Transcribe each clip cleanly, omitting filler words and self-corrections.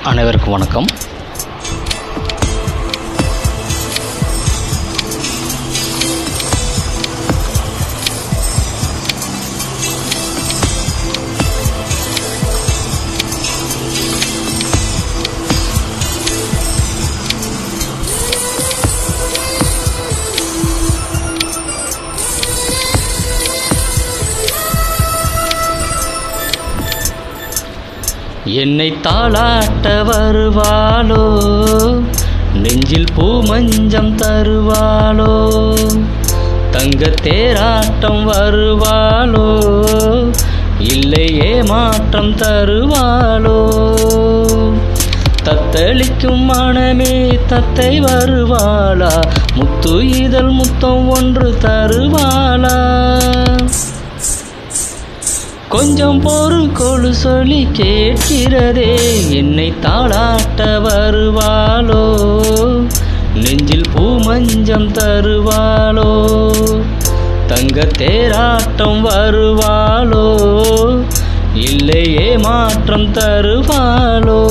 அனைவருக்கும் வணக்கம். என்னை தாளாட்ட வருவாளோ, நெஞ்சில் பூ மஞ்சம் தருவாளோ, தங்க தேராட்டம் வருவாளோ, இல்லை ஏமாற்றம் தருவாளோ, தத்தளிக்கும் மனமே தத்தை வருவாளா, முத்து இதழ் முத்தம் ஒன்று தருவாளா, கொஞ்சம் பொறுக்கொழு சொல்லி கேட்கிறதே, என்னை தாளாட்ட வருவாளோ, நெஞ்சில் பூ மஞ்சம் தருவாளோ, தங்க தேராட்டம் வருவாளோ, இல்லை ஏமாற்றம் தருவாளோ.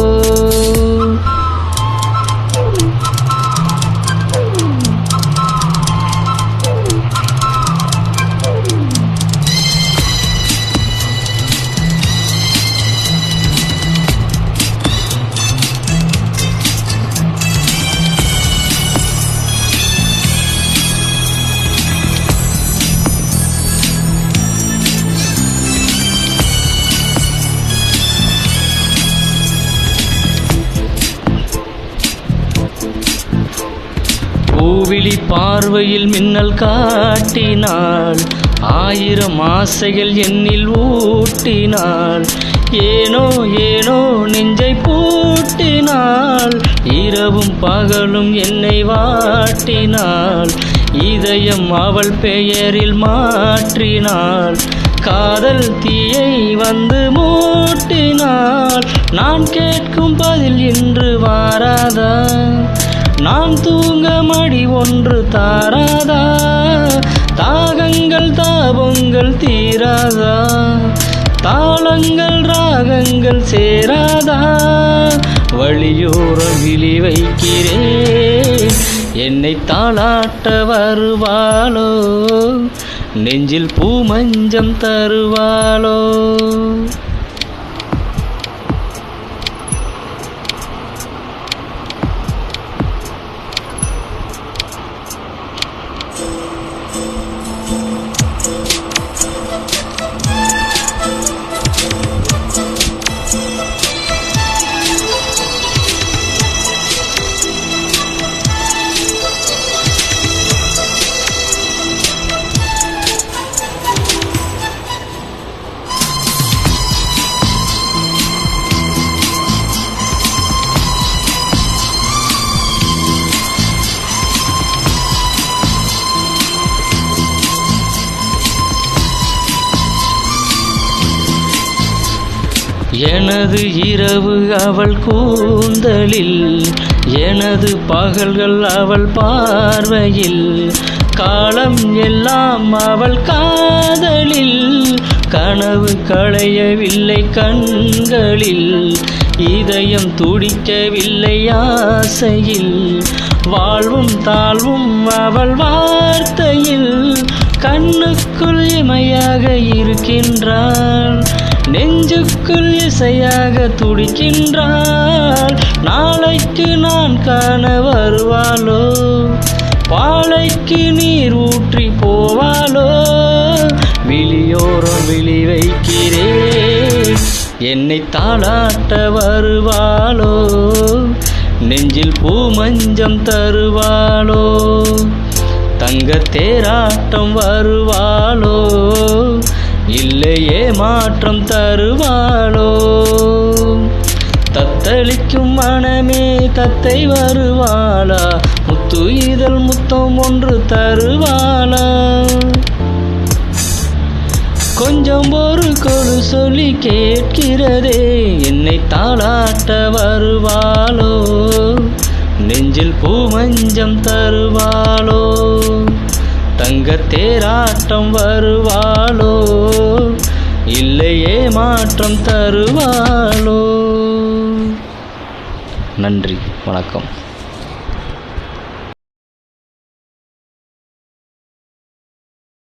பூவிழி பார்வையில் மின்னல் காட்டினாள், ஆயிரம் ஆசைகள் என்னில் ஊட்டினாள், ஏனோ ஏனோ நெஞ்சை பூட்டினாள், இரவும் பகலும் என்னை வாட்டினாள், இதயம் அவள் பெயரில் மாற்றினாள், காதல் தீயை வந்து மூட்டினாள், நான் கேட்கும் பதில் இன்று வாராதா, நான் தூங்க மடி ஒன்று தாராதா, தாகங்கள் தாபங்கள் தீராதா, தாளங்கள் ராகங்கள் சேராதா, வழியோரம் விழி வைக்கிறேன், என்னை தாளாட்ட வருவாளோ, நெஞ்சில் பூ மஞ்சம் தருவாளோ. எனது இரவு அவள் கூந்தலில், எனது பகல்கள் அவள் பார்வையில், காலம் எல்லாம் அவள் காதலில், கனவு களையவில்லை கண்களில், இதயம் துடிக்கவில்லை ஆசையில், வாழ்வும் தாழ்வும் அவள் வார்த்தையில், கண்ணுக்குள் இமையாக இருக்கின்றாள், நெஞ்சுக்குள் இசையாக துடிக்கின்றாள், நாளைக்கு நான் காண வருவாளோ, பாலைக்கு நீர் ஊற்றி போவாளோ, விழியோரம் விழி வைக்கிறேன், என்னை தாளாட்ட வருவாளோ, நெஞ்சில் பூ மஞ்சம் தருவாளோ, தங்க தேராட்டம் வருவாளோ, இல்லை ஏமாற்றம் தருவாளோ, தத்தளிக்கும் மனமே தத்தை வருவாளா, முத்து இதழ் முத்தம் ஒன்று தருவாளா, கொஞ்சம் பொறுக்கொழு சொல்லி கேட்கிறதே, என்னை தாளாட்ட வருவாளோ, நெஞ்சில் பூ மஞ்சம் தருவாளோ, தங்க தேராட்டம் வருவாளோ, இல்லை ஏமாற்றம் தருவாளோ. இல்லை ஏமாற்றம் தருவாளோ. தத்தளிக்கும் மனமே தத்தை வருவாளா, முத்து இதழ் முத்தம் ஒன்று தருவாளா, கொஞ்சம் பொறு கொடு சொல்லி கேட்கிறதே, என்னை தாளாட்ட வருவாளோ, நெஞ்சில் பூ மஞ்சம் தருவாளோ, தங்க தேராட்டம் வருவாளோ, இல்லை ஏமாற்றம் தருவாளோ, தங்க தேராட்டம் வருவாளோ, இல்லை ஏமாற்றம் தருவாளோ. நன்றி, வணக்கம்.